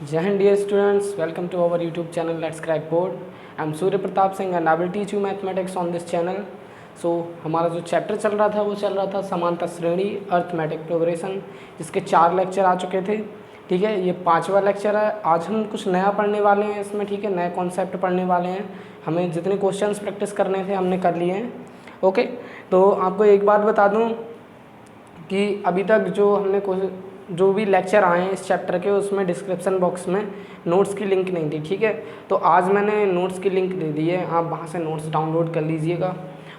Jai Hind dear students, welcome to our YouTube channel Let's Crack Board. I am Surya Pratap Singh and I will teach you mathematics on this channel. So हमारा जो chapter चल रहा था वो चल रहा था समांतर श्रेणी अर्थमेटिक प्रोग्रेशन, जिसके 4 लेक्चर आ चुके थे। ठीक है, ये 5वां लेक्चर है। आज हम कुछ नया पढ़ने वाले हैं इसमें। ठीक है, नए कॉन्सेप्ट पढ़ने वाले हैं। हमें जितने क्वेश्चंस प्रैक्टिस करने थे हमने कर लिए हैं। ओके, तो आपको एक बात बता दूं कि अभी तक जो भी लेक्चर आए हैं इस चैप्टर के, उसमें डिस्क्रिप्शन बॉक्स में नोट्स की लिंक नहीं थी। ठीक है, तो आज मैंने नोट्स की लिंक दे दी है, आप वहाँ से नोट्स डाउनलोड कर लीजिएगा।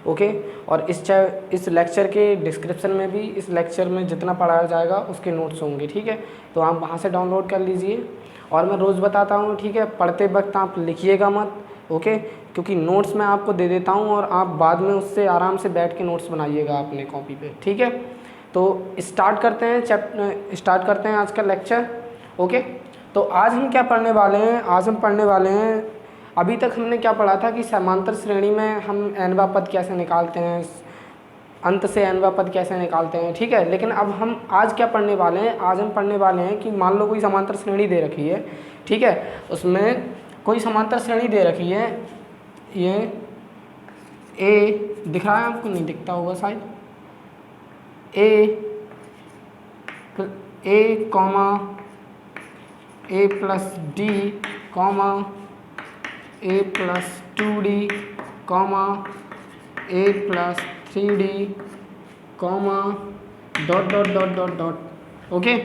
ओके, और इस लेक्चर के डिस्क्रिप्शन में भी इस लेक्चर में जितना पढ़ाया जाएगा उसके नोट्स होंगे। ठीक है, तो आप वहाँ से डाउनलोड कर लीजिए। और मैं रोज़ बताता हूँ, ठीक है, पढ़ते वक्त आप लिखिएगा मत। ओके, क्योंकि नोट्स मैं आपको दे देता हूँ और आप बाद में उससे आराम से बैठ के नोट्स बनाइएगा अपने कॉपी पे। ठीक है, तो स्टार्ट करते हैं आज का लेक्चर। ओके, तो आज हम क्या पढ़ने वाले हैं? आज हम पढ़ने वाले हैं, अभी तक हमने क्या पढ़ा था कि समांतर श्रेणी में हम n-वां पद कैसे निकालते हैं, अंत से n-वां पद कैसे निकालते हैं। ठीक है, लेकिन अब हम आज क्या पढ़ने वाले हैं? आज हम पढ़ने वाले हैं कि मान लो कोई समांतर श्रेणी दे रखी है। ठीक है, उसमें कोई समांतर श्रेणी दे रखी है, ये a दिख रहा है आपको? नहीं दिखता होगा शायद। A comma a plus d comma a plus 2d comma a plus 3d comma dot dot dot dot dot. Okay,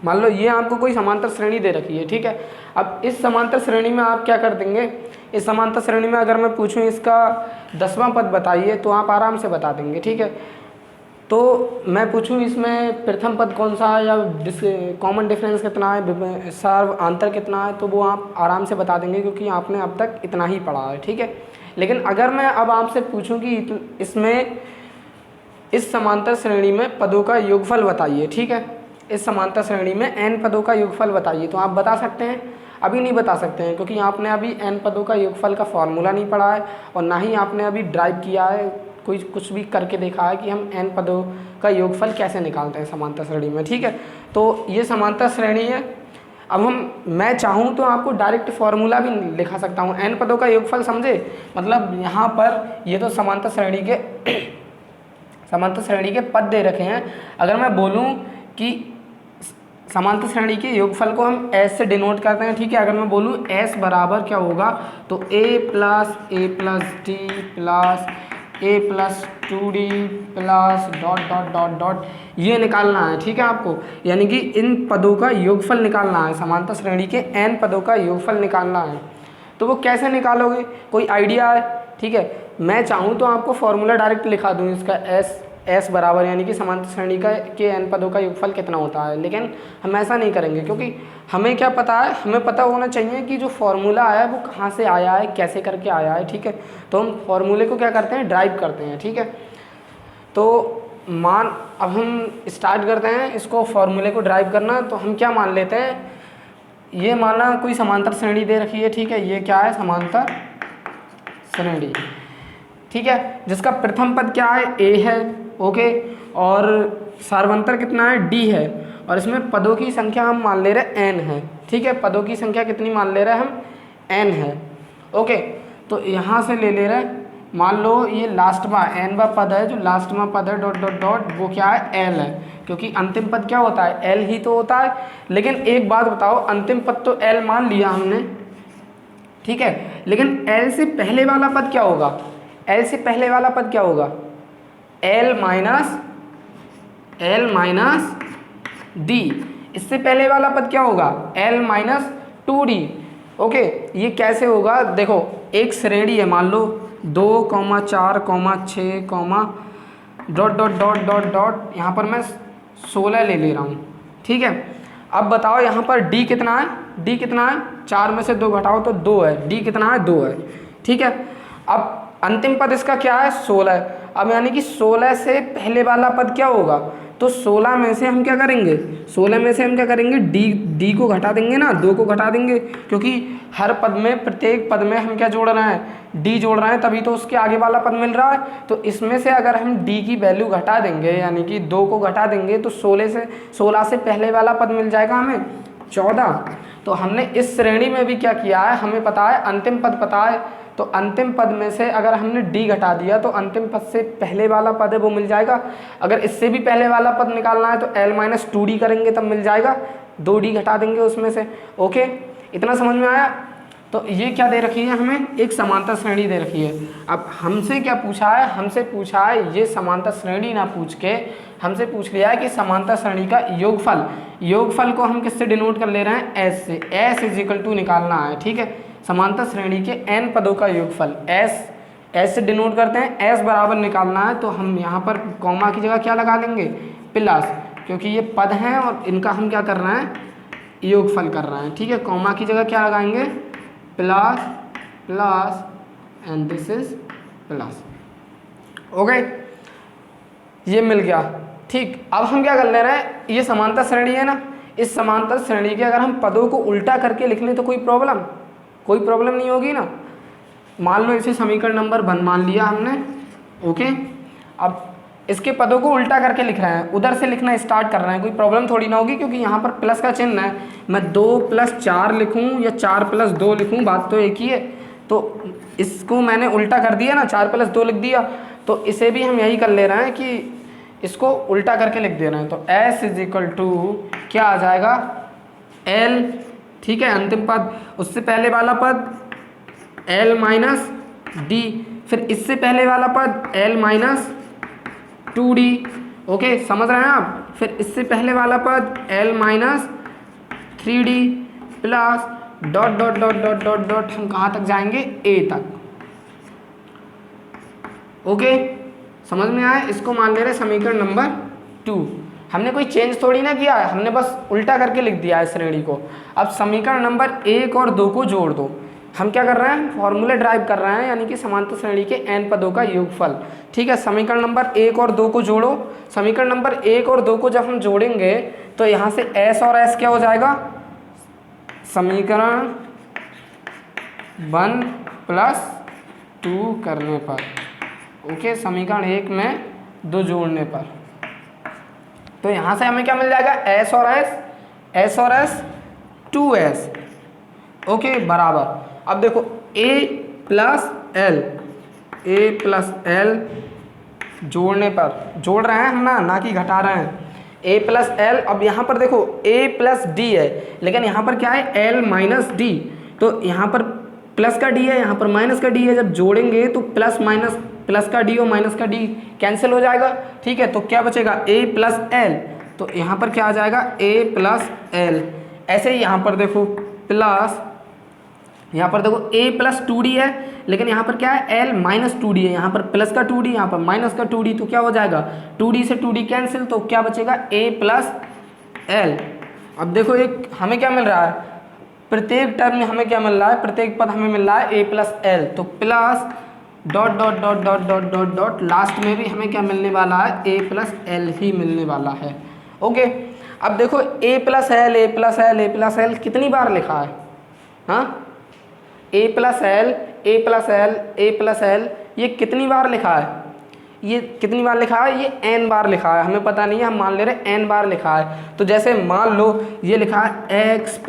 मान लो ये आपको कोई समांतर श्रेणी दे रखी है। ठीक है, अब इस समांतर श्रेणी में आप क्या कर देंगे? इस समांतर श्रेणी में अगर मैं पूछूं इसका 10वां पद बताइए तो आप आराम से बता देंगे। ठीक है, तो मैं पूछूं इसमें प्रथम पद कौन सा है या कॉमन डिफरेंस कितना है, सार अंतर कितना है, तो वो आप आराम से बता देंगे क्योंकि आपने अब तक इतना ही पढ़ा है। ठीक है, लेकिन अगर मैं अब आपसे पूछूं कि इसमें इस समांतर श्रेणी में पदों का योगफल बताइए। ठीक है, इस समांतर श्रेणी में n पदों का योगफल बताइए, तो आप बता सकते हैं? अभी नहीं बता सकते हैं क्योंकि आपने अभी n पदों का योगफल का फॉर्मूला नहीं पढ़ा है और ना ही आपने अभी ड्राइव किया है, कोई कुछ भी करके देखा है कि हम n पदों का योगफल कैसे निकालते हैं समांतर श्रेणी में। ठीक है, तो ये समांतर श्रेणी है। अब मैं चाहूँ तो आपको डायरेक्ट फार्मूला भी लिखा सकता हूँ। n पदों का योगफल समझे, मतलब यहाँ पर ये तो समांतर श्रेणी के पद दे रखे हैं। अगर मैं बोलूँ कि समांतर श्रेणी के योगफल को हम s से डिनोट करते हैं। ठीक है, अगर मैं बोलूँ s बराबर क्या होगा, तो a plus d plus a plus 2d plus dot dot dot dot ये निकालना है। ठीक है, आपको यानी कि इन पदों का योगफल निकालना है, समांतर श्रेणी के n पदों का योगफल निकालना है। तो वो कैसे निकालोगे, कोई आइडिया है? ठीक है, मैं चाहूँ तो आपको फॉर्मूला डायरेक्ट लिखा दूँ इसका, s बराबर यानी कि समांतर श्रेणी के n पदों का योगफल कितना होता है, लेकिन हम ऐसा नहीं करेंगे क्योंकि हमें क्या पता है, हमें पता होना चाहिए कि जो फॉर्मूला है वो कहाँ से आया है, कैसे करके आया है। ठीक है, तो हम फॉर्मूले को क्या करते हैं, ड्राइव करते हैं। ठीक है, तो अब हम स्टार्ट करते हैं इसको फॉर्मूले को ड्राइव करना। तो हम क्या मान लेते हैं, ये माना कोई समांतर श्रेणी दे रखी है। ठीक है, ये क्या है, समांतर श्रेणी। ठीक है, जिसका प्रथम पद क्या है, a है। ओके, और सार्वंतर कितना है, d है, और इसमें पदों की संख्या हम मान ले रहे n है। ठीक है, पदों की संख्या कितनी मान ले रहे हैं हम, n है। ओके, तो यहाँ से ले रहे हैं, मान लो ये लास्टवा n-वां पद है, जो लास्टवा पद है डॉट डॉट डॉट, वो क्या है, l है, क्योंकि अंतिम पद क्या होता है, l ही तो होता है। लेकिन एक बात बताओ, अंतिम पद तो l मान लिया हमने। ठीक है, लेकिन l से पहले वाला पद क्या होगा, l से पहले वाला पद क्या होगा, l माइनस d। इससे पहले वाला पद क्या होगा, l माइनस 2d। ओके, ये कैसे होगा, देखो एक श्रेणी है, मान लो 2, 4, 6, dot dot dot dot dot, यहाँ पर मैं 16 ले रहा हूँ। ठीक है, अब बताओ यहाँ पर d कितना है, d कितना है, 4 में से 2 घटाओ तो 2 है, d कितना है, 2 है। ठीक है, अब अंतिम पद इसका क्या है, 16 है। अब यानी कि 16 से पहले वाला पद क्या होगा, तो 16 में से हम क्या करेंगे, डी को घटा देंगे ना, 2 को घटा देंगे, क्योंकि हर पद में, प्रत्येक पद में हम क्या जोड़ रहे हैं, डी जोड़ रहे हैं, तभी तो उसके आगे वाला पद मिल रहा है। तो इसमें से अगर हम डी की वैल्यू घटा देंगे, यानी कि 2 को घटा देंगे, तो 16 से पहले वाला पद मिल जाएगा हमें, 14। तो हमने इस श्रेणी में भी क्या किया है, हमें पता है अंतिम पद पता है, तो अंतिम पद में से अगर हमने d घटा दिया तो अंतिम पद से पहले वाला पद है वो मिल जाएगा। अगर इससे भी पहले वाला पद निकालना है तो l-2d करेंगे तब मिल जाएगा, 2d घटा देंगे उसमें से। ओके, इतना समझ में आया। तो ये क्या दे रखी है, हमें एक समांतर श्रेणी दे रखी है। अब हमसे क्या पूछा है, हमसे पूछा है ये समांतर श्रेणी ना पूछ के हमसे पूछ लिया है कि समांतर श्रेणी का योगफल, योगफल को हम किससे डिनोट कर ले रहे हैं, एस से। एस इज इक्वल टू निकालना है, ठीक है। समांतर श्रेणी के n पदों का योगफल एस से डिनोट करते हैं, एस बराबर निकालना है। तो हम यहाँ पर कॉमा की जगह क्या लगा लेंगे, प्लस, क्योंकि ये पद हैं और इनका हम क्या कर रहे हैं, योगफल कर रहे हैं, ठीक है। कॉमा की जगह क्या लगाएंगे, plus plus and this is plus. Okay, ये मिल गया, ठीक। अब हम क्या कर ले रहे हैं, ये समांतर श्रेणी है ना, इस समांतर श्रेणी के अगर हम पदों को उल्टा करके लिख लें तो कोई प्रॉब्लम नहीं होगी ना। मान लो इसे समीकरण नंबर 1 मान लिया हमने। ओके, अब इसके पदों को उल्टा करके लिख रहे हैं, उधर से लिखना स्टार्ट कर रहे हैं, कोई प्रॉब्लम थोड़ी ना होगी, क्योंकि यहाँ पर प्लस का चिन्ह है। मैं 2 + 4 लिखूँ या 4 + 2 लिखूँ, बात तो एक ही है। तो इसको मैंने उल्टा कर दिया ना, 4 + 2 लिख दिया, तो इसे भी हम यही कर ले रहे हैं कि इसको उल्टा करके लिख दे रहे हैं। तो s इज इक्वल टू क्या आ जाएगा, l, ठीक है, अंतिम पद, उससे पहले वाला पद l-d, फिर इससे पहले वाला पद l-2d। ओके, समझ रहे हैं आप। फिर इससे पहले वाला पद l-3d plus dot dot dot dot dot dot, हम कहाँ तक जाएंगे, a तक। ओके, समझ में आया। इसको मान ले रहे समीकरण नंबर 2। हमने कोई चेंज थोड़ी ना किया है, हमने बस उल्टा करके लिख दिया है श्रेणी को। अब समीकरण नंबर 1 और 2 को जोड़ दो। हम क्या कर रहे हैं, फॉर्मूला ड्राइव कर रहे हैं, यानी कि समांतर श्रेणी के n पदों का योगफल, ठीक है। समीकरण नंबर 1 और 2 को जोड़ो। समीकरण नंबर 1 और 2 को जब हम जोड़ेंगे तो यहाँ से s और s क्या हो जाएगा, समीकरण 1 + 2 करने पर। ओके, समीकरण 1 में 2 जोड़ने पर, तो यहाँ से हमें क्या मिल जाएगा, s और s 2s। ओके, बराबर। अब देखो a + l जोड़ने पर, जोड़ रहे हैं हम ना कि घटा रहे हैं, a + l। अब यहाँ पर देखो a + d है, लेकिन यहाँ पर क्या है, l-d, तो यहाँ पर प्लस का d है, यहाँ पर माइनस का d है। जब जोड़ेंगे तो प्लस माइनस, प्लस का d और माइनस का d कैंसिल हो जाएगा, ठीक है। तो क्या बचेगा, a + l, तो यहाँ पर क्या आ जाएगा, a + l। ऐसे ही यहाँ पर देखो प्लस, यहाँ पर देखो a + 2d है, लेकिन यहाँ पर क्या है, l-2d है। यहाँ पर प्लस का 2d, यहाँ पर माइनस का 2d, तो क्या हो जाएगा, 2d से 2d कैंसिल, तो क्या बचेगा, a + l। अब देखो एक हमें क्या मिल रहा है, प्रत्येक टर्म में हमें क्या मिल रहा है, प्रत्येक पद हमें मिल रहा है a + l, तो plus dot dot dot dot dot dot dot, last में भी हमें क्या मिलने वाला है, a + l ही मिलने वाला है। ओके, अब देखो a + l कितनी बार लिखा है, हाँ, a + l ये कितनी बार लिखा है, ये कितनी बार लिखा है, ये n बार लिखा है। हमें पता नहीं है, हम मान ले रहे n बार लिखा है। तो जैसे मान लो ये लिखा है x +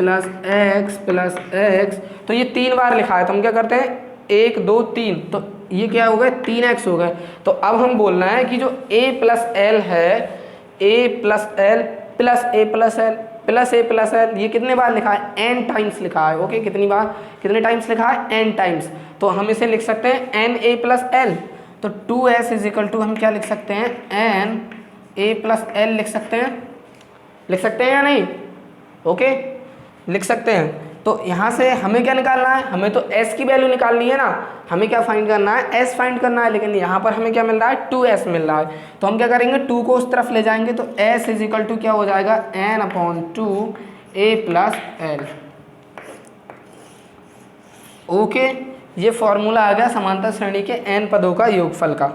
x, तो ये 3 बार लिखा है। तो हम क्या करते हैं, 1 2 3, तो ये क्या हो गए, 3x हो गए। तो अब हम बोलना है कि जो a + l है, a + l plus a + l ये कितने बार लिखा है, n टाइम्स लिखा है। ओके, कितनी बार, कितने टाइम्स लिखा है, n टाइम्स। तो हम इसे लिख सकते हैं n a + l। तो 2s इज इक्वल टू हम क्या लिख सकते हैं, n a + l लिख सकते हैं या नहीं, ओके, लिख सकते हैं। तो यहाँ से हमें क्या निकालना है, हमें तो s की वैल्यू निकालनी है ना, हमें क्या फाइंड करना है, s फाइंड करना है। लेकिन यहाँ पर हमें क्या मिल रहा है, 2s मिल रहा है। तो हम क्या करेंगे, 2 को उस तरफ ले जाएंगे, तो s इज इक्वल टू क्या हो जाएगा, n/2 a + l। ओके, ये फॉर्मूला आ गया समांतर श्रेणी के n पदों का योगफल का।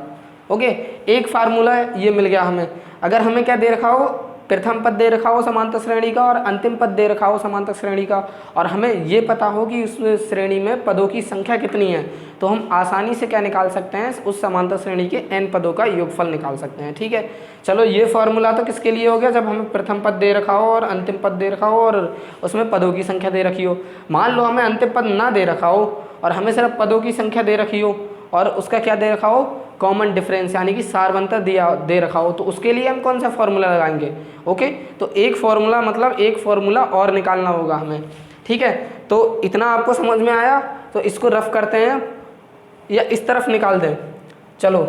ओके, एक फार्मूला ये मिल गया हमें। अगर हमें क्या दे रखा हो, प्रथम पद दे रखा हो समांतर श्रेणी का और अंतिम पद दे रखा हो समांतर श्रेणी का, और हमें ये पता हो कि उस श्रेणी में पदों की संख्या कितनी है, तो हम आसानी से क्या निकाल सकते हैं, उस समांतर श्रेणी के n पदों का योगफल निकाल सकते हैं। ठीक है, चलो ये फॉर्मूला तो किसके लिए हो गया, जब हमें प्रथम पद दे रखा हो और अंतिम पद दे रखा हो और उसमें पदों की संख्या दे रखी हो। मान लो हमें अंतिम पद ना दे रखा हो और हमें सिर्फ पदों की संख्या दे रखी हो और उसका क्या दे रखा हो, कॉमन डिफरेंस यानी कि सारवंतर दे रखा हो, तो उसके लिए हम कौन सा फॉर्मूला लगाएंगे। ओके, तो एक फॉर्मूला मतलब एक फॉर्मूला और निकालना होगा हमें। ठीक है, तो इतना आपको समझ में आया, तो इसको रफ करते हैं या इस तरफ निकाल दें। चलो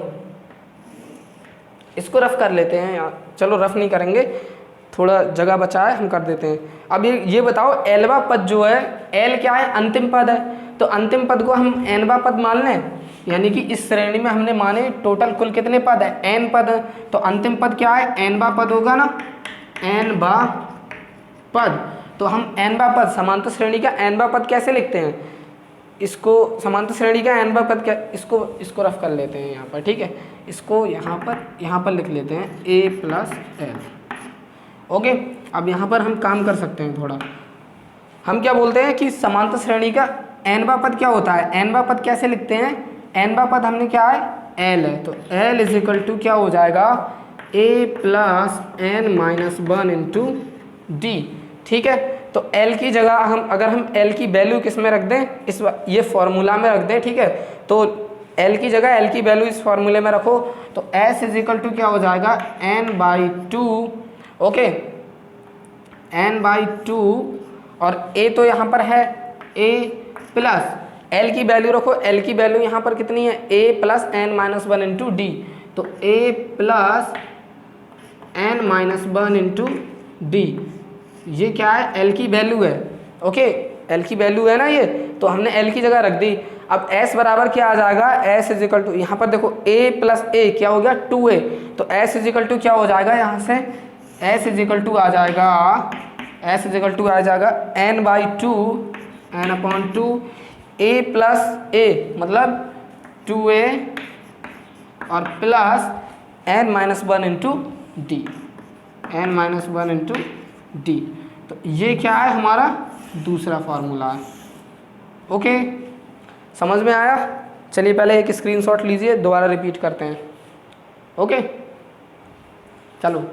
इसको रफ कर लेते हैं यार, चलो रफ नहीं करेंगे, थोड़ा जगह बचा है, हम कर देते हैं। अब ये बताओ एलवा पद जो है, एल क्या है, अंतिम पद है, तो अंतिम पद को हम एनवा पद मान लें, यानी कि इस श्रेणी में हमने माने टोटल कुल कितने पद है, एन पद है, तो अंतिम पद क्या है, एनवा पद होगा ना, एनवा पद। तो हम एनवा पद, समांतर श्रेणी का एनवा पद कैसे लिखते हैं, इसको समांतर श्रेणी का एनवा पद क्या, इसको रफ कर लेते हैं यहाँ पर। ठीक है, इसको यहाँ पर लिख लेते हैं a प्लस एल। ओके, अब यहाँ पर हम काम कर सकते हैं थोड़ा, हम क्या बोलते हैं कि समांतर श्रेणी का एनवा पद क्या होता है, एनवा पद कैसे लिखते हैं, एनवा पद हमने क्या है, एल है, तो एल इज इक्वल टू क्या हो जाएगा, a plus n minus 1 into d. ठीक है, तो L की जगह अगर हम L की वैल्यू किस में रख दें, ये फॉर्मूला में रख दें। ठीक है, तो L की जगह L की वैल्यू इस फॉर्मूले में रखो, तो S इज इक्वल टू क्या हो जाएगा, n/2। ओके, n/2 और A तो यहाँ पर है A प्लस L की वैल्यू रखो, L की वैल्यू यहाँ पर कितनी है, A plus n minus 1 into D, तो A plus n minus 1 into D, ये क्या है, L की वैल्यू है। ओके, L की वैल्यू है ना ये, तो हमने L की जगह रख दी। अब S बराबर क्या आ जाएगा, S इज इक्वल टू, यहाँ पर देखो A प्लस A क्या हो गया, 2A, तो S इज इक्वल टू क्या हो जाएगा, यहाँ से S इज इक्वल टू आ जाएगा, S इज इक्वल टू आ जाएगा n/2 n/2 A plus A मतलब 2A और plus n minus 1 into D, n minus 1 into D. तो ये क्या है, हमारा दूसरा फॉर्मूला है। ओके, समझ में आया। चलिए पहले एक स्क्रीनशॉट लीजिए, दोबारा रिपीट करते हैं। ओके, चलो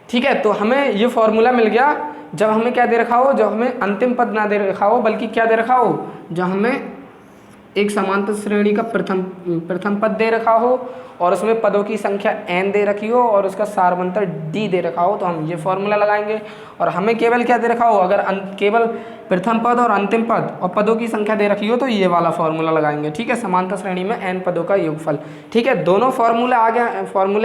ठीक है, तो हमें ये फॉर्मूला मिल गया जब हमें क्या दे रखा हो, जब हमें अंतिम पद ना दे रखा हो बल्कि क्या दे रखा हो, जब हमें एक समांतर श्रेणी का प्रथम पद दे रखा हो और उसमें पदों की संख्या n दे रखी हो और उसका सारवंतर d दे रखा हो, तो हम ये फॉर्मूला लगाएंगे। और हमें केवल क्या दे रखा हो, अगर केवल प्रथम पद और अंतिम पद और पदों की संख्या दे रखी हो तो ये वाला फॉर्मूला लगाएंगे। ठीक है, समांतर श्रेणी में n पदों का योगफल। ठीक है, दोनों फॉर्मूले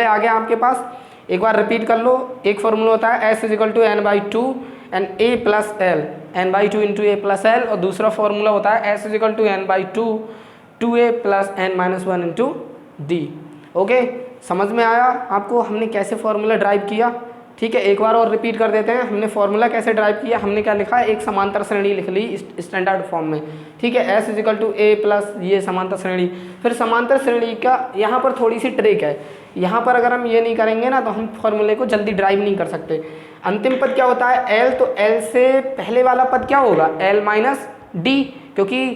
आ गए आपके पास, एक बार रिपीट कर लो। एक फॉर्मूला होता है s is equal to n/2 and a plus l, n/2 into a plus l, और दूसरा फॉर्मूला होता है s is equal to n/2 2a plus n minus 1 into d. Okay, समझ में आया आपको हमने कैसे फॉर्मूला ड्राइव किया। ठीक है, एक बार और रिपीट कर देते हैं, हमने फॉर्मूला कैसे ड्राइव किया, हमने क्या लिखा है, एक समांतर श्रेणी लिख ली स्टैंडर्ड फॉर्म में। ठीक है, s is equal to a plus ये समांतर श्रेणी। फिर समांतर श्रेणी का यहाँ पर थोड़ी सी ट्रिक है, यहाँ पर अगर हम ये नहीं करेंगे ना तो हम फॉर्मूले को जल्दी ड्राइव नहीं कर सकते। अंतिम पद क्या होता है, l, तो l से पहले वाला पद क्या होगा, l माइनस डी, क्योंकि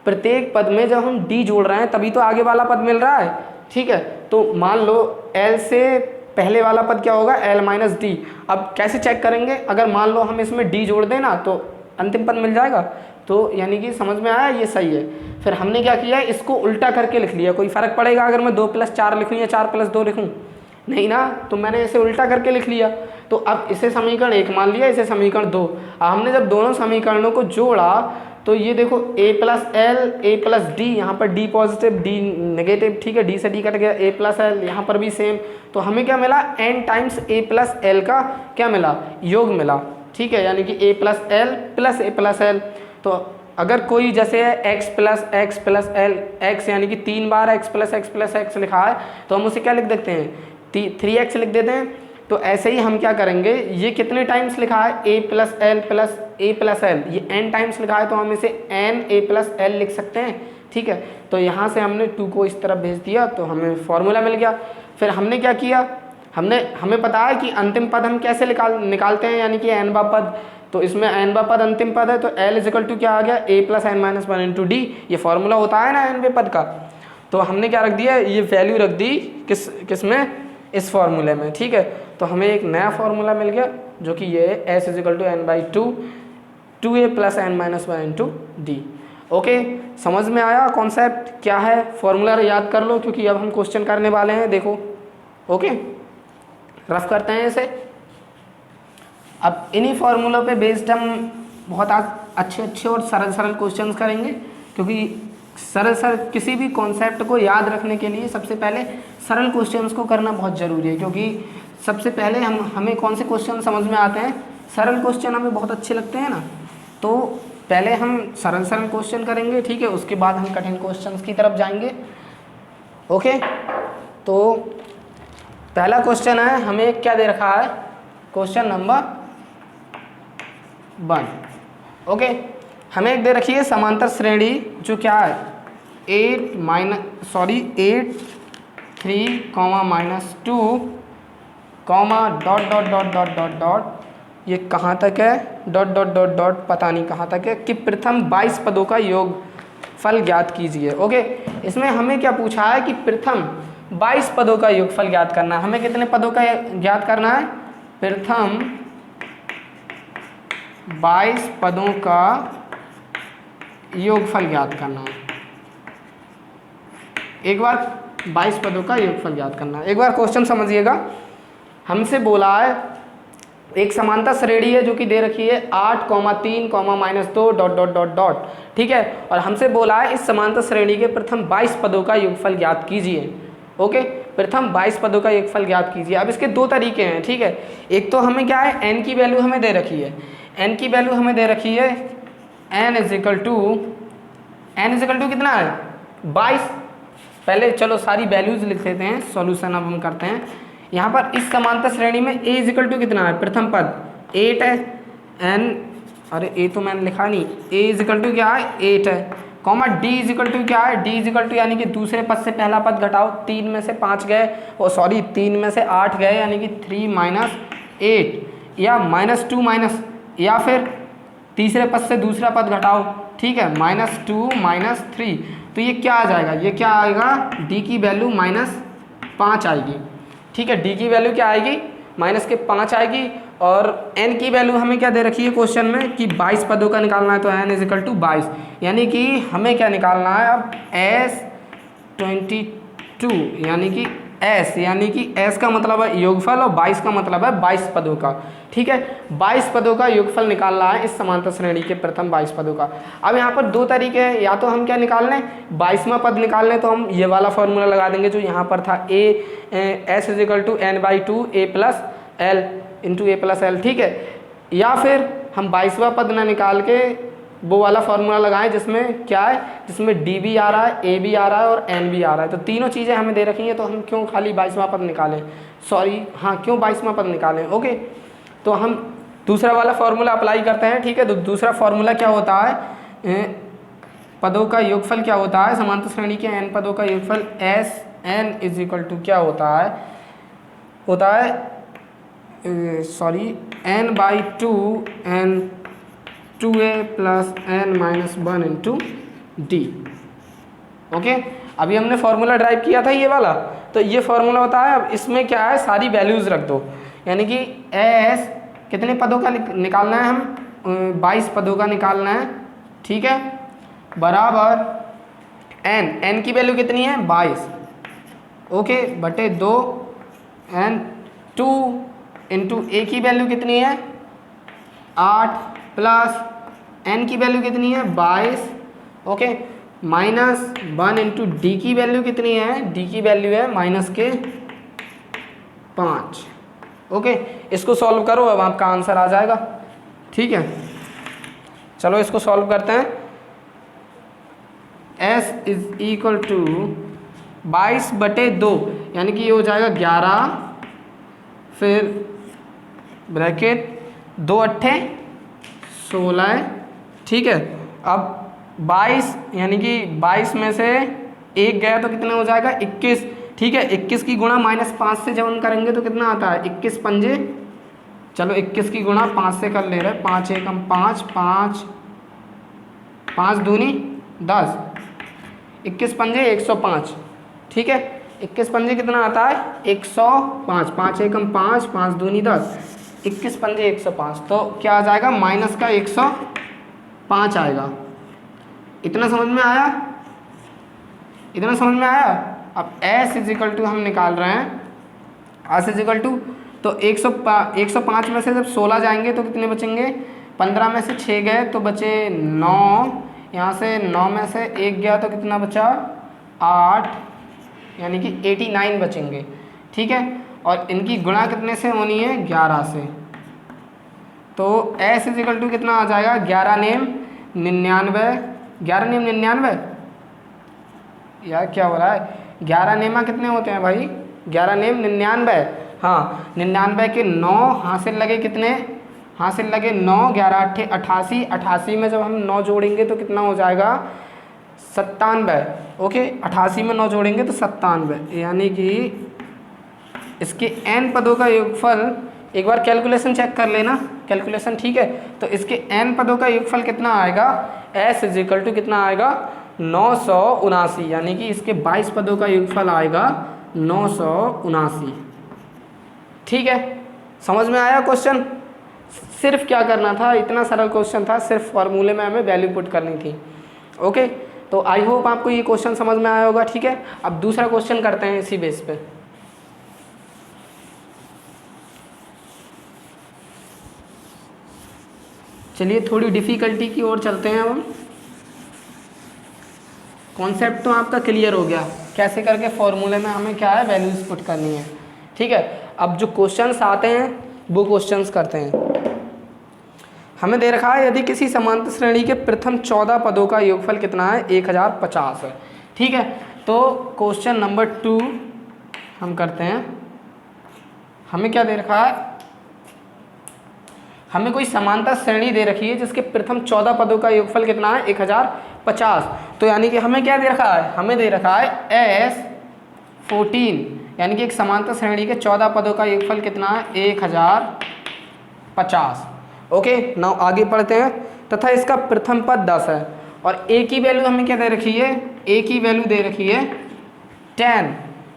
प्रत्येक पद में जब हम d जोड़ रहे हैं तभी तो आगे वाला पद मिल रहा है। ठीक है, तो मान लो l से पहले वाला पद क्या होगा, l माइनस डी। अब कैसे चेक करेंगे, अगर मान लो हम इसमें d जोड़ दें ना तो अंतिम पद मिल जाएगा, तो यानी कि समझ में आया, ये सही है। फिर हमने क्या किया, इसको उल्टा करके लिख लिया। कोई फ़र्क पड़ेगा अगर मैं 2 प्लस 4 लिखूँ या 4 प्लस 2 लिखूँ, नहीं ना, तो मैंने इसे उल्टा करके लिख लिया। तो अब इसे समीकरण 1 मान लिया, इसे समीकरण 2। हमने जब दोनों समीकरणों को जोड़ा तो ये देखो a plus L, a plus D, यहाँ पर d पॉजिटिव d नेगेटिव। ठीक है, d से d कट गया, a प्लस एल, यहाँ पर भी सेम। तो हमें क्या मिला, n times a plus L का क्या मिला, योग मिला। ठीक है, यानी कि a plus L plus a plus L. तो अगर कोई जैसे x प्लस एल, x यानी कि 3 बार x प्लस x लिखा है तो हम उसे क्या लिख देते हैं, 3x लिख देते हैं। तो ऐसे ही हम क्या करेंगे, ये कितने टाइम्स लिखा है, a प्लस एल, ये n टाइम्स लिखा है तो हम इसे n a प्लस एल लिख सकते हैं। ठीक है, तो यहाँ से हमने 2 को इस तरफ भेज दिया तो हमें फॉर्मूला मिल गया। फिर हमने क्या किया, हमें पता है कि अंतिम पद हम कैसे निकालते हैं, यानी कि n वां पद। तो इसमें n वां पद अंतिम पद है, तो L इजिकल टू क्या आ गया, a plus n minus one into D. ये फॉर्मूला होता है ना n वें पद का। तो हमने क्या रख दिया, ये वैल्यू रख दी किस में, इस फॉर्मूले में। ठीक है, तो हमें एक नया फॉर्मूला मिल गया जो कि ये है s is equal to n by two a plus n minus one into d. Okay, समझ में आया कॉन्सेप्ट क्या है, फॉर्मूला याद कर लो क्योंकि अब हम क्वेश्चन करने वाले हैं। देखो ओके, रफ करते हैं इसे। अब इन्हीं फॉर्मूलों पे बेस्ड हम बहुत अच्छे और सरल क्वेश्चंस करेंगे, क्योंकि सरल किसी भी कॉन्सेप्ट को याद रखने के लिए सबसे पहले सरल क्वेश्चंस को करना बहुत ज़रूरी है। क्योंकि सबसे पहले हमें कौन से क्वेश्चन समझ में आते हैं, सरल क्वेश्चन हमें बहुत अच्छे लगते हैं ना। तो पहले हम सरल क्वेश्चन करेंगे, ठीक है, उसके बाद हम कठिन क्वेश्चंस की तरफ जाएंगे। ओके, तो पहला क्वेश्चन है, हमें क्या दे रखा है, क्वेश्चन नंबर 1। ओके, हमें एक दे रखी है समांतर श्रेणी जो क्या है 8 3 -2 dot dot dot dot dot dot, ये कहाँ तक है, डॉट डॉट डॉट डॉट पता नहीं कहाँ तक है, कि प्रथम 22 पदों का योगफल ज्ञात कीजिए। ओके, इसमें हमें क्या पूछा है कि प्रथम 22 पदों का योगफल ज्ञात करना है। हमें कितने पदों का ज्ञात करना है, प्रथम 22 पदों का योगफल ज्ञात करना है। एक बार 22 पदों का योगफल ज्ञात करना है। एक बार क्वेश्चन समझिएगा, हमसे बोला है एक समांतर श्रेणी है जो कि दे रखी है 8, 3, -2 डॉट डॉट डॉट डॉट, ठीक है, और हमसे बोला है इस समांतर श्रेणी के प्रथम 22 पदों का योगफल ज्ञात कीजिए। ओके, प्रथम 22 पदों का योगफल ज्ञात कीजिए। अब इसके दो तरीके हैं, ठीक है। एक तो हमें क्या है, n की वैल्यू हमें दे रखी है, n की वैल्यू हमें दे रखी है n इजिकल टू कितना है 22। पहले चलो सारी वैल्यूज लिख लेते हैं, सॉल्यूशन अब हम करते हैं। यहाँ पर इस समांतर श्रेणी में a इजिकल टू कितना है, प्रथम पद 8 है, n, अरे a तो मैंने लिखा नहीं, a इजिकल टू क्या है 8 है, कॉमा d इजिकल टू क्या है, d इजिकल टू यानी कि दूसरे पद से पहला पद घटाओ, 3 में से 5 गए, 3 में से 8 गए, यानी कि 3 - 8, या -2 माइनस, या फिर तीसरे पद से दूसरा पद घटाओ, ठीक है, -2 - 3, तो ये क्या आ जाएगा, ये क्या आएगा, d की वैल्यू -5 आएगी। ठीक है, d की वैल्यू क्या आएगी, -5 आएगी। और n की वैल्यू हमें क्या दे रखी है क्वेश्चन में कि 22 पदों का निकालना है, तो n इजिकल टू 22, यानी कि हमें क्या निकालना है अब S22, यानी कि S का मतलब है योगफल और 22 का मतलब है 22 पदों का। ठीक है, 22 पदों का योगफल निकालना है इस समांतर श्रेणी के प्रथम 22 पदों का। अब यहाँ पर दो तरीके हैं, या तो हम क्या निकाल लें, 22वां पद निकाल लें, तो हम ये वाला फॉर्मूला लगा देंगे जो यहाँ पर था, S is equal to n/2 a plus l into a plus l, ठीक है। या फिर हम 22वां पद ना निकाल के वो वाला फॉर्मूला लगाएं जिसमें क्या है, जिसमें d भी आ रहा है, a भी आ रहा है और n भी आ रहा है, तो तीनों चीज़ें हमें दे रखी हैं, तो हम क्यों खाली 22वां पद निकालें, क्यों 22वां पद निकालें। ओके, तो हम दूसरा वाला फॉर्मूला अप्लाई करते हैं। ठीक है, तो दूसरा फॉर्मूला क्या होता है, पदों का योगफल क्या होता है, समांतर श्रेणी के n पदों का योगफल Sn इजिकल टू क्या होता है n/2 n 2a plus n minus 1 into d. Okay, अभी हमने फॉर्मूला ड्राइव किया था ये वाला, तो ये फॉर्मूला होता है। अब इसमें क्या है, सारी वैल्यूज़ रख दो, यानी कि एस कितने पदों का निकालना है, हम 22 पदों का निकालना है, ठीक है, बराबर n की वैल्यू कितनी है 22, ओके, बटे 2 n 2 इंटू a की वैल्यू कितनी है 8 प्लस n की वैल्यू कितनी है 22, ओके, माइनस 1 इंटू डी की वैल्यू कितनी है, डी की वैल्यू है -5। ओके, इसको सॉल्व करो, अब आपका आंसर आ जाएगा। ठीक है, चलो इसको सॉल्व करते हैं। s इज इक्वल टू 22/2, यानी कि ये हो जाएगा 11, फिर ब्रैकेट 2 8 16, ठीक है। अब 22 यानी कि 22 में से एक गया तो कितना हो जाएगा 21, ठीक है। 21 की गुणा -5 से जब हम करेंगे तो कितना आता है, 21 पंजे, चलो 21 की गुणा 5 से कर ले रहे, 5 एकम 5, 5 5 दूनी 10, 21 पंजे 105, ठीक है। 21 पंजे कितना आता है, 105, 5 एकम 5, 5 दूनी 10, 21 पंजे 105, तो क्या आ जाएगा, माइनस का 105 आएगा। इतना समझ में आया, इतना समझ में आया। अब s इजिकल टू हम निकाल रहे हैं, s इजिकल टू, तो 105 में से जब 16 जाएंगे तो कितने बचेंगे, 15 में से 6 गए तो बचे 9, यहाँ से 9 में से 1 गया तो कितना बचा 8, यानी कि 89 बचेंगे, ठीक है। और इनकी गुणा कितने से होनी है, 11 से, तो s इजिकल टू कितना आ जाएगा, 11 नेम 99, 11 नेम 99, यार क्या हो रहा है, 11 नेमा कितने होते हैं भाई, 11 नेम 99, हाँ 99 के 9 हासिल लगे कितने, हासिल लगे 9, 11 8 88, 88 में जब हम 9 जोड़ेंगे तो कितना हो जाएगा 97, ओके। 88 में 9 जोड़ेंगे तो 97, यानी कि इसके n पदों का योगफल, एक बार कैलकुलेशन चेक कर लेना, कैलकुलेशन, ठीक है। तो इसके n पदों का योगफल कितना आएगा, s इजिकल टू कितना आएगा 979, यानी कि इसके 22 पदों का योगफल आएगा 979, ठीक है। समझ में आया क्वेश्चन, सिर्फ क्या करना था, इतना सरल क्वेश्चन था, सिर्फ फॉर्मूले में हमें वैल्यू पुट करनी थी, ओके। तो आई होप आपको ये क्वेश्चन समझ में आया होगा, ठीक है। अब दूसरा क्वेश्चन करते हैं इसी बेस पे। चलिए थोड़ी डिफ़िकल्टी की ओर चलते हैं। अब हम, कॉन्सेप्ट तो आपका क्लियर हो गया, कैसे करके फॉर्मूले में हमें क्या है, वैल्यूज पुट करनी है, ठीक है। अब जो क्वेश्चंस आते हैं वो क्वेश्चंस करते हैं। हमें दे रखा है यदि किसी समांतर श्रेणी के प्रथम 14 पदों का योगफल कितना है, 1050 है, ठीक है। तो क्वेश्चन नंबर 2 हम करते हैं। हमें क्या दे रखा है, हमें कोई समांतर श्रेणी दे रखी है जिसके प्रथम 14 पदों का योगफल कितना है, 1050। तो यानी कि हमें क्या दे रखा है, हमें दे रखा है S14, यानी कि एक समांतर श्रेणी के 14 पदों का योगफल कितना है, 1050, ओके। नाउ आगे पढ़ते हैं। तथा इसका प्रथम पद 10 है और a की वैल्यू हमें क्या दे रखी है, a की वैल्यू दे रखी है 10।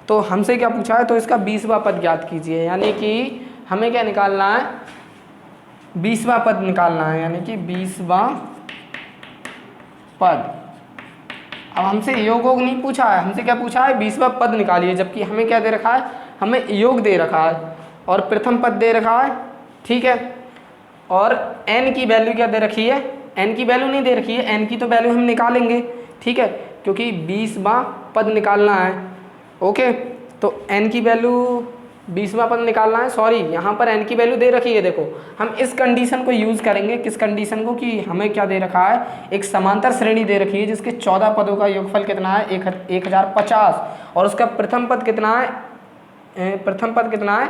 तो हमसे क्या पूछा है, तो इसका 20वां पद ज्ञात कीजिए, यानी कि हमें क्या निकालना है, 20वां पद निकालना है, यानी कि 20वां पद। अब हमसे योग नहीं पूछा है, हमसे क्या पूछा है, 20वां पद निकालिए, जबकि हमें क्या दे रखा है, हमें योग दे रखा है और प्रथम पद दे रखा है, ठीक है। और n की वैल्यू क्या दे रखी है, n की वैल्यू नहीं दे रखी है, n की तो वैल्यू हम निकालेंगे, ठीक है, क्योंकि 20वां पद निकालना है, ओके। तो n की वैल्यू 20वां पद निकालना है, सॉरी यहाँ पर n की वैल्यू दे रखी है। देखो हम इस कंडीशन को यूज़ करेंगे, किस कंडीशन को, कि हमें क्या दे रखा है, एक समांतर श्रेणी दे रखी है जिसके 14 पदों का योगफल कितना है, 1050, और उसका प्रथम पद कितना है, प्रथम पद कितना है,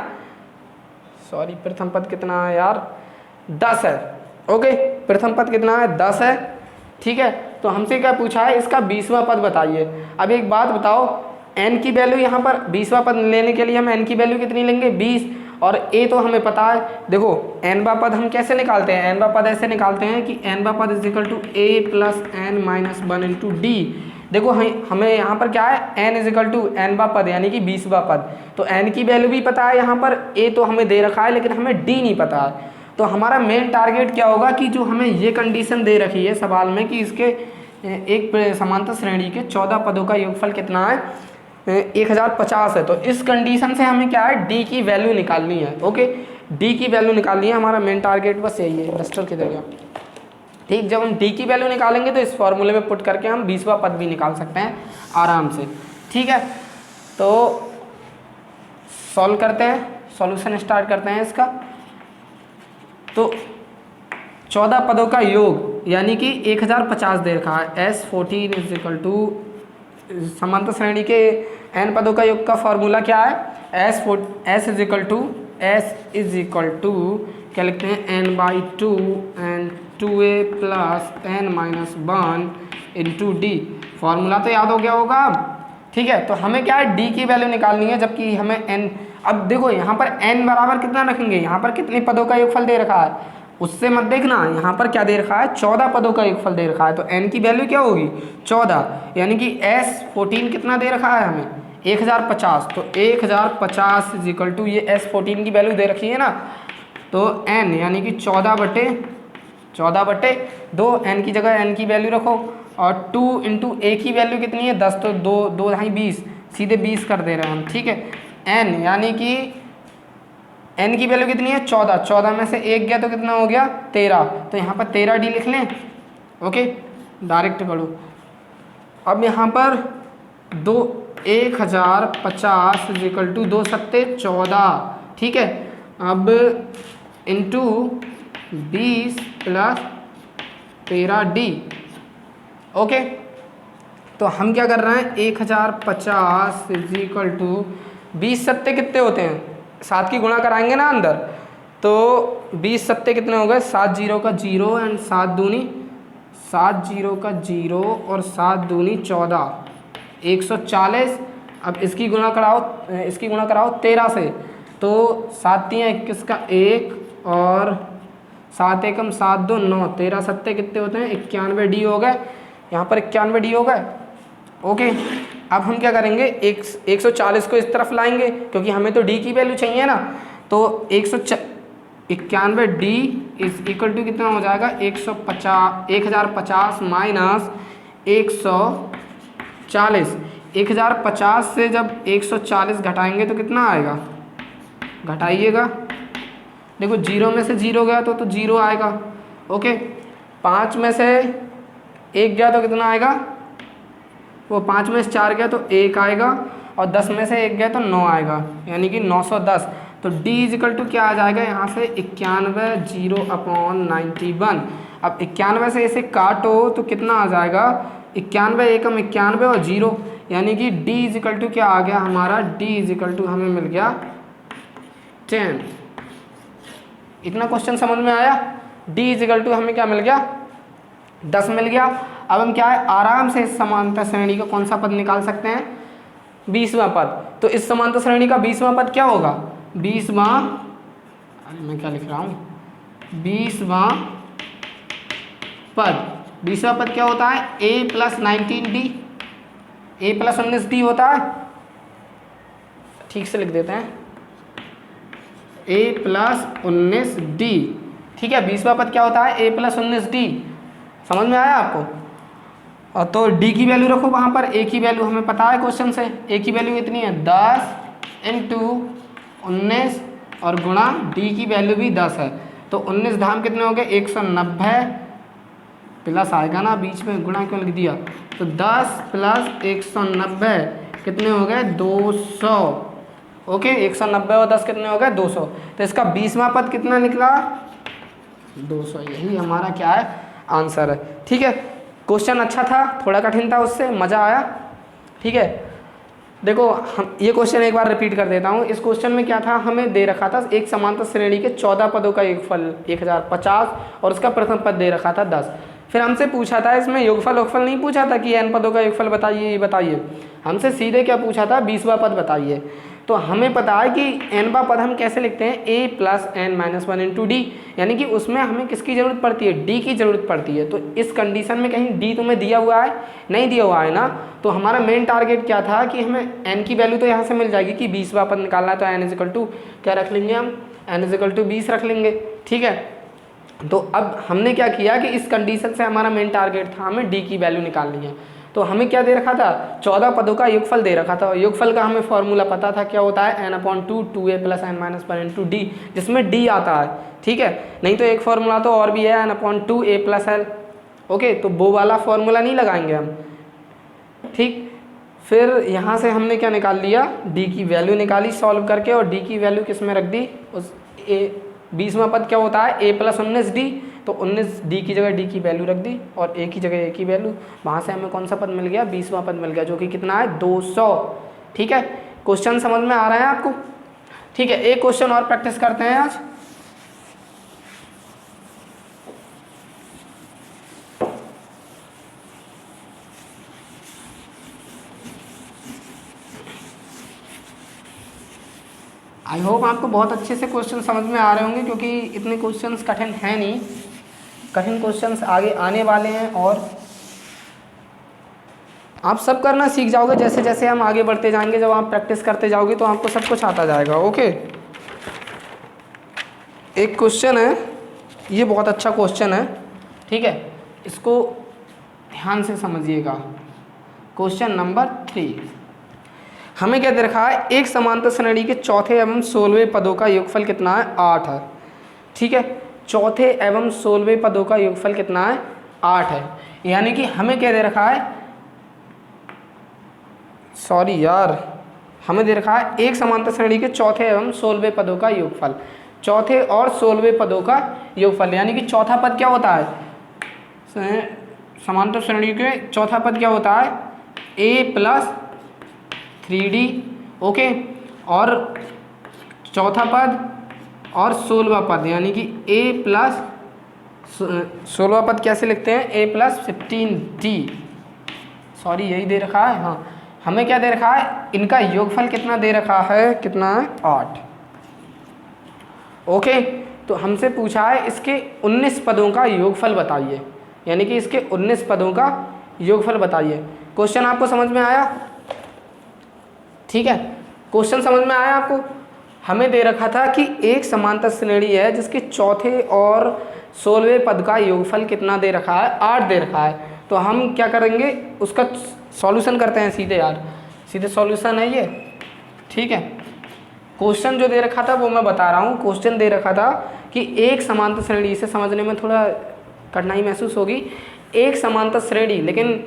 सॉरी प्रथम पद कितना है यार, 10 है, ओके। प्रथम पद कितना है, 10 है, ठीक है। तो हमसे क्या पूछा है, इसका 20वां पद बताइए। अब एक बात बताओ, n की वैल्यू यहाँ पर 20वां पद लेने के लिए हम n की वैल्यू कितनी लेंगे, 20, और a तो हमें पता है। देखो nवां पद हम कैसे निकालते हैं, nवां पद ऐसे निकालते हैं कि nवां पद is equal to a plus n minus 1 into d. देखो हमें यहाँ पर क्या है, n इज इक्वल टू nवां पद यानी कि 20वां पद, तो n की वैल्यू भी पता है, यहाँ पर a तो हमें दे रखा है लेकिन हमें d नहीं पता है। तो हमारा मेन टारगेट क्या होगा कि जो हमें ये कंडीशन दे रखी है सवाल में कि इसके एक समांतर श्रेणी के 14 पदों का योगफल कितना है, 1050 है। तो इस कंडीशन से हमें क्या है, डी की वैल्यू निकालनी है, ओके। डी की वैल्यू निकालनी है, हमारा मेन टारगेट बस यही है। डस्टर किधर गया, ठीक। जब हम डी की वैल्यू निकालेंगे तो इस फॉर्मूले में पुट करके हम 20वां पद भी निकाल सकते हैं आराम से, ठीक है। तो सॉल्व करते हैं, सॉल्यूशन स्टार्ट करते हैं इसका। तो 14 पदों का योग यानी कि 1050 दे रखा है, S14 इज इक्वल टू, समांतर श्रेणी के n पदों का योग का फॉर्मूला क्या है, S is equal to, S is equal to क्या लिखते हैं, n/2 and 2a plus n minus 1 into d. Formula तो याद हो गया होगा, ठीक है, तो हमें क्या है डी की वैल्यू निकालनी है, जबकि हमें एन, अब देखो यहाँ पर एन बराबर कितना रखेंगे, यहाँ पर कितने पदों का योगफल दे रखा है, उससे मत देखना, यहाँ पर क्या दे रखा है 14 पदों का योगफल दे रखा है, तो एन की वैल्यू क्या होगी 14, यानी कि एस 14 कितना दे रखा है हमें 1050, तो 1050 इज इक्वल टू ये एस 14 की वैल्यू दे रखी है ना, तो एन यानी कि 14/2, एन की जगह एन की वैल्यू रखो, और 2 इंटू ए की वैल्यू कितनी है 10, तो 2 ढाई 20, सीधे 20 कर दे रहे हैं हम, ठीक है। एन यानी कि एन की वैल्यू कितनी है 14, 14 में से 1 गया तो कितना हो गया 13, तो यहाँ पर 13D लिख लें, ओके डायरेक्ट करो। अब यहाँ पर 1050 इज इक्वल टू 2 सत्ते 14, ठीक है। अब इंटू 20 प्लस 13D, ओके। तो हम क्या कर रहे हैं 1050 इज इक्वल टू 20 सत्ते कितने होते हैं, 7 की गुणा कराएंगे ना अंदर, तो 20 सत्ते कितने हो गए 7 0 का 0 एंड 7 दूनी 7 0 का 0 और 7 दूनी 14, 140। अब इसकी गुणा कराओ 13 से, तो 7 3 21 का 1 और 7 एकम 7 2 9, 13 सत्ते कितने होते हैं 91D हो गए, यहाँ पर 91D हो गए, ओके। अब हम क्या करेंगे 140 को इस तरफ लाएंगे, क्योंकि हमें तो D की वैल्यू चाहिए ना, तो 91D इज इक्वल टू कितना हो जाएगा 1050 माइनस 140, 1050 से जब 140 घटाएंगे तो कितना आएगा, घटाइएगा, देखो 0 में से 0 गया तो 0 आएगा, ओके। 5 में से 1 गया तो कितना आएगा, वो 5 में से 4 गया तो 1 आएगा, और 10 में से 1 गया तो 9 आएगा, यानी कि 910। तो D इजिकल टू क्या आ जाएगा यहाँ से 91 0/91। अब 91 से इसे काटो तो कितना आ जाएगा 91 एकम 91 और 0, यानी कि D इजिकल टू क्या आ गया हमारा, D इजिकल टू हमें मिल गया 10। इतना क्वेश्चन समझ में आया। D इजिकल टू हमें क्या मिल गया 10 मिल गया। अब हम क्या है आराम से इस समांतर श्रेणी का कौन सा पद निकाल सकते हैं 20वां पद। तो इस समांतर श्रेणी का 20वां पद क्या होगा 20वां, अरे मैं क्या लिख रहा हूँ 20वां पद। 20वां पद क्या होता है a plus 19D, a plus 19D होता है, ठीक से लिख देते हैं a प्लस 19D, ठीक है। 20वां पद क्या होता है a प्लस 19D, समझ में आया आपको। तो D की वैल्यू रखो वहाँ पर, A की वैल्यू हमें पता है क्वेश्चन से, A की वैल्यू कितनी है 10 इंटू 19 और गुणा D की वैल्यू भी 10 है, तो 19 धाम कितने हो गए 190 प्लस आएगा ना बीच में, गुणा क्यों लिख दिया, तो 10 प्लस 190 कितने हो गए 200, ओके। 190 और 10 कितने हो गए 200, तो इसका 20वां पद कितना निकला 200, यही हमारा क्या है आंसर है, ठीक है। क्वेश्चन अच्छा था, थोड़ा कठिन था, उससे मज़ा आया, ठीक है। देखो हम ये क्वेश्चन एक बार रिपीट कर देता हूँ। इस क्वेश्चन में क्या था, हमें दे रखा था एक समांतर श्रेणी के 14 पदों का योगफल 1050 और उसका प्रथम पद दे रखा था 10। फिर हमसे पूछा था इसमें योगफल नहीं पूछा था कि n पदों का योगफल बताइए, ये बताइए, हमसे सीधे क्या पूछा था 20वां पद बताइए। तो हमें पता है कि nवां पद हम कैसे लिखते हैं a plus n-1 into D, यानी कि उसमें हमें किसकी ज़रूरत पड़ती है d की ज़रूरत पड़ती है। तो इस कंडीशन में कहीं d तुम्हें दिया हुआ है नहीं दिया हुआ है ना, तो हमारा मेन टारगेट क्या था कि हमें n की वैल्यू तो यहाँ से मिल जाएगी कि 20वां पद निकालना है, तो n इजिकल टू क्या रख लेंगे हम n इजिकल टू 20 रख लेंगे, ठीक है। तो अब हमने क्या किया कि इस कंडीशन से हमारा मेन टारगेट था हमें d की वैल्यू निकालनी है। तो हमें क्या दे रखा था 14 पदों का योगफल दे रखा था, योगफल का हमें फॉर्मूला पता था क्या होता है n/2 2a plus n-1 into D, जिसमें d आता है, ठीक है। नहीं तो एक फॉर्मूला तो और भी है n/2 a plus l, okay. तो वो वाला फॉर्मूला नहीं लगाएंगे हम, ठीक। फिर यहाँ से हमने क्या निकाल लिया d की वैल्यू निकाली सॉल्व करके, और d की वैल्यू किस में रख दी उस 20वां पद क्या होता है a प्लस 19d, तो 19d की जगह d की वैल्यू रख दी और a की जगह a की वैल्यू, वहाँ से हमें कौन सा पद मिल गया 20वां पद मिल गया, जो कि कितना है 200, ठीक है। क्वेश्चन समझ में आ रहा है आपको, ठीक है। एक क्वेश्चन और प्रैक्टिस करते हैं आज। आई होप आपको बहुत अच्छे से क्वेश्चन समझ में आ रहे होंगे, क्योंकि इतने क्वेश्चंस कठिन हैं नहीं, कठिन क्वेश्चंस आगे आने वाले हैं और आप सब करना सीख जाओगे जैसे जैसे हम आगे बढ़ते जाएंगे। जब आप प्रैक्टिस करते जाओगे तो आपको सब कुछ आता जाएगा। ओके, एक क्वेश्चन है, ये बहुत अच्छा क्वेश्चन है, ठीक है, इसको ध्यान से समझिएगा। क्वेश्चन नंबर 3 हमें क्या दे रखा है, एक समांतर श्रेणी के चौथे एवं 16वें पदों का योगफल कितना है, 8 है। ठीक है, चौथे एवं 16वें पदों का योगफल कितना है, 8 है। यानी कि हमें क्या दे रखा है, सॉरी यार, हमें दे रखा है एक समांतर श्रेणी के चौथे एवं 16वें पदों का योगफल, चौथे और 16वें पदों का योगफल। यानी कि चौथा पद क्या होता है, समांतर श्रेणी के चौथा पद क्या होता है, a+3d। ओके, और चौथा पद और 16वां पद, यानी कि a+16वां पद कैसे लिखते हैं, a+15d। सॉरी, यही दे रखा है। हाँ, हमें क्या दे रखा है, इनका योगफल कितना दे रखा है, कितना है, 8। ओके, तो हमसे पूछा है इसके 19 पदों का योगफल बताइए, यानी कि इसके 19 पदों का योगफल बताइए। क्वेश्चन आपको समझ में आया, ठीक है, क्वेश्चन समझ में आया आपको। हमें दे रखा था कि एक समांतर श्रेणी है जिसके चौथे और 16वें पद का योगफल कितना दे रखा है, 8 दे रखा है। तो हम क्या करेंगे, उसका सॉल्यूशन करते हैं सीधे यार, सीधे सॉल्यूशन है ये। ठीक है, क्वेश्चन जो दे रखा था वो मैं बता रहा हूँ। क्वेश्चन दे रखा था कि एक समांतर श्रेणी, इसे समझने में थोड़ा कठिनाई महसूस होगी, एक समांतर श्रेणी, लेकिन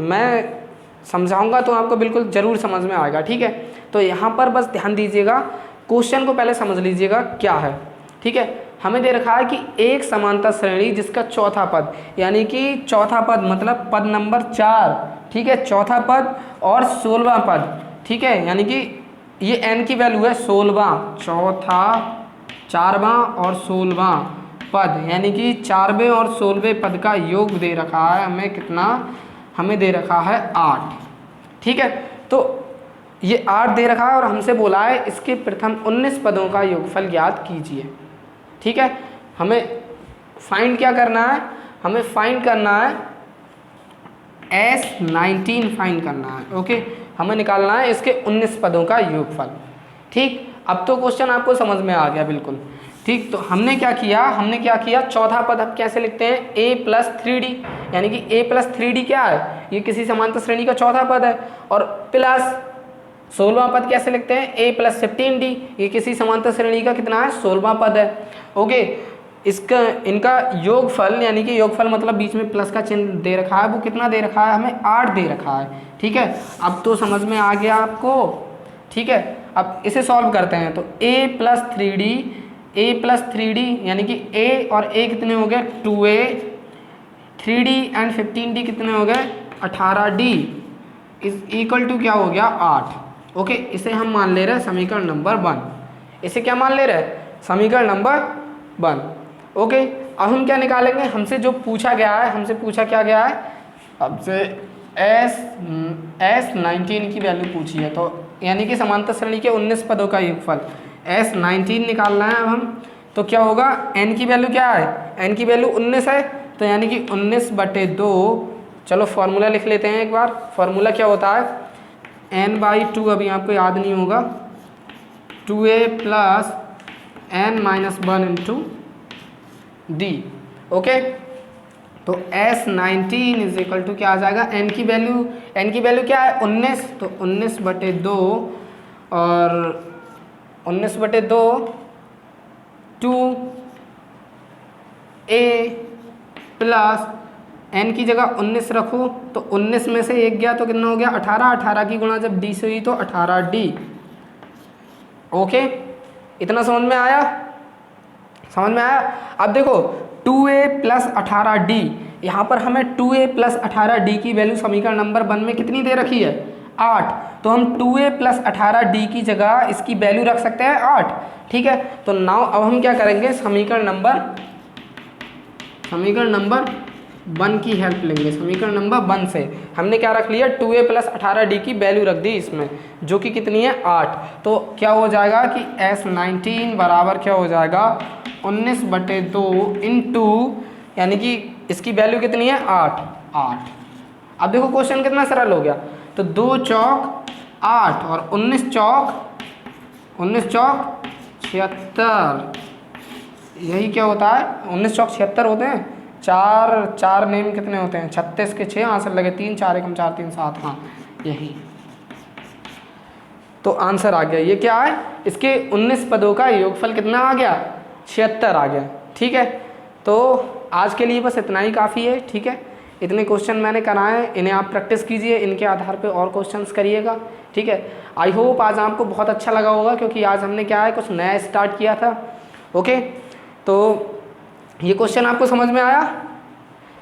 मैं समझाऊंगा तो आपको बिल्कुल ज़रूर समझ में आएगा। ठीक है, तो यहाँ पर बस ध्यान दीजिएगा, क्वेश्चन को पहले समझ लीजिएगा क्या है। ठीक है, हमें दे रखा है कि एक समांतर श्रेणी जिसका चौथा पद, यानी कि चौथा पद मतलब पद नंबर 4, ठीक है, चौथा पद और 16वां पद, ठीक है, यानी कि ये n की वैल्यू है 16वां, चौथा, 4वां और 16वां पद, यानी कि 4वें और 16वें पद का योग दे रखा है हमें कितना, हमें दे रखा है 8। ठीक है, तो ये 8 दे रखा है और हमसे बोला है इसके प्रथम 19 पदों का योगफल ज्ञात कीजिए। ठीक है, हमें फाइंड क्या करना है, हमें फाइंड करना है S19 फाइंड करना है। ओके, हमें निकालना है इसके 19 पदों का योगफल। ठीक, अब तो क्वेश्चन आपको समझ में आ गया बिल्कुल। ठीक, तो हमने क्या किया, चौथा पद हम कैसे लिखते हैं, a+3d, यानी कि a+3d क्या है, ये किसी समांतर श्रेणी का चौथा पद है, और प्लस 16वां पद कैसे लिखते हैं, a+15d, ये किसी समांतर श्रेणी का कितना है, 16वां पद है। ओके, इनका योगफल, यानी कि योगफल मतलब बीच में प्लस का चिन्ह दे रखा है, वो कितना दे रखा है, हमें 8 दे रखा है। ठीक है, अब तो समझ में आ गया आपको। ठीक है, अब इसे सॉल्व करते हैं, तो a+3d यानी कि a और a कितने हो गए, 2a, 3d एंड 15d कितने हो गए, 18d इज इक्वल टू क्या हो गया, 8। ओके, इसे हम मान ले रहे हैं समीकरण नंबर 1। इसे क्या मान ले रहे हैं, समीकरण नंबर 1। ओके, अब हम क्या निकालेंगे, हमसे जो पूछा गया है, हमसे पूछा क्या गया है, हमसे S19 की वैल्यू पूछी है, तो यानी कि समांतर श्रेणी के 19 पदों का योगफल S19 निकालना है अब हम। तो क्या होगा, n की वैल्यू क्या है, n की वैल्यू 19 है, तो यानी कि 19/2, चलो फॉर्मूला लिख लेते हैं एक बार। फॉर्मूला क्या होता है, n/2, अभी आपको याद नहीं होगा, 2a + n-1 × d। ओके, तो S19 इज इक्वल टू क्या आ जाएगा, n की वैल्यू क्या है, 19, तो 19/2 और 19/2 2a प्लस n की जगह 19 रखो, तो 19 में से 1 गया तो कितना हो गया, 18, 18 की गुणा जब d से हुई तो 18d। ओके, इतना समझ में आया, समझ में आया। अब देखो 2a + 18d, यहाँ पर हमें 2a + 18d की वैल्यू समीकरण नंबर 1 में कितनी दे रखी है, 8, तो हम 2a + 18d की जगह इसकी वैल्यू रख सकते हैं 8। ठीक है, तो नाउ अब हम क्या करेंगे, समीकरण नंबर 1 की हेल्प लेंगे। समीकरण नंबर 1 से हमने क्या रख लिया, 2a + 18d की वैल्यू रख दी इसमें, जो कि कितनी है 8। तो क्या हो जाएगा कि S19 बराबर क्या हो जाएगा 19/2 इंटू, यानी कि इसकी वैल्यू कितनी है 8। अब देखो क्वेश्चन कितना सरल हो गया। तो 2 चौक 8 और 19 चौक 76। यही क्या होता है, 19 चौक 76 होते हैं। चार नेम कितने होते हैं 36 के 6 आंसर लगे 3 4 1 4 3 7। हाँ यही तो आंसर आ गया। ये क्या है, इसके 19 पदों का योगफल कितना आ गया 76 आ गया। ठीक है, तो आज के लिए बस इतना ही काफ़ी है। ठीक है, इतने क्वेश्चन मैंने कराए, इन्हें आप प्रैक्टिस कीजिए, इनके आधार पे और क्वेश्चंस करिएगा। ठीक है, आई होप आज आपको बहुत अच्छा लगा होगा, क्योंकि आज हमने क्या है कुछ नया स्टार्ट किया था। ओके, तो ये क्वेश्चन आपको समझ में आया।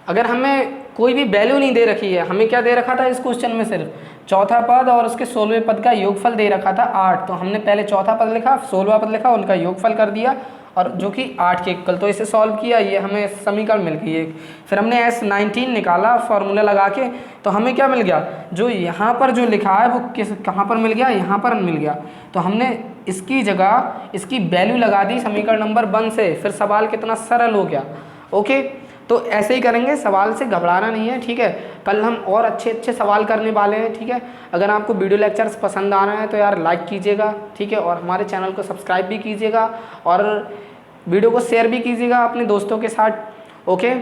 अगर हमें कोई भी वैल्यू नहीं दे रखी है, हमें क्या दे रखा था इस क्वेश्चन में, सिर्फ चौथा पद और उसके 16वें पद का योगफल दे रखा था 8। तो हमने पहले चौथा पद लिखा, 16वां पद लिखा, उनका योगफल कर दिया, और जो कि 8 के इक्वल। तो इसे सॉल्व किया, ये हमें समीकरण मिल गई एक। फिर हमने S19 निकाला फॉर्मूला लगा के, तो हमें क्या मिल गया, जो यहाँ पर जो लिखा है वो कहाँ पर मिल गया, यहाँ पर मिल गया। तो हमने इसकी जगह इसकी वैल्यू लगा दी समीकरण नंबर 1 से। फिर सवाल कितना सरल हो गया। ओके, तो ऐसे ही करेंगे, सवाल से घबराना नहीं है। ठीक है, कल हम और अच्छे सवाल करने वाले हैं। ठीक है, अगर आपको वीडियो लेक्चर्स पसंद आ रहे हैं तो यार लाइक कीजिएगा। ठीक है, और हमारे चैनल को सब्सक्राइब भी कीजिएगा, और वीडियो को शेयर भी कीजिएगा अपने दोस्तों के साथ। ओके,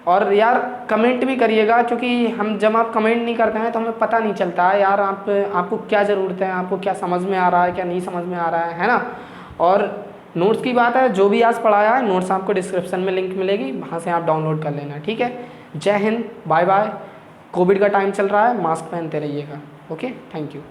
और यार कमेंट भी करिएगा, क्योंकि हम जब आप कमेंट नहीं करते हैं तो हमें पता नहीं चलता है यार आपको क्या ज़रूरत है, आपको क्या समझ में आ रहा है, क्या नहीं समझ में आ रहा है ना। और नोट्स की बात है, जो भी आज पढ़ाया है नोट्स आपको डिस्क्रिप्शन में लिंक मिलेगी, वहाँ से आप डाउनलोड कर लेना। ठीक है, जय हिंद, बाय बाय। कोविड का टाइम चल रहा है, मास्क पहनते रहिएगा। Okay, thank you.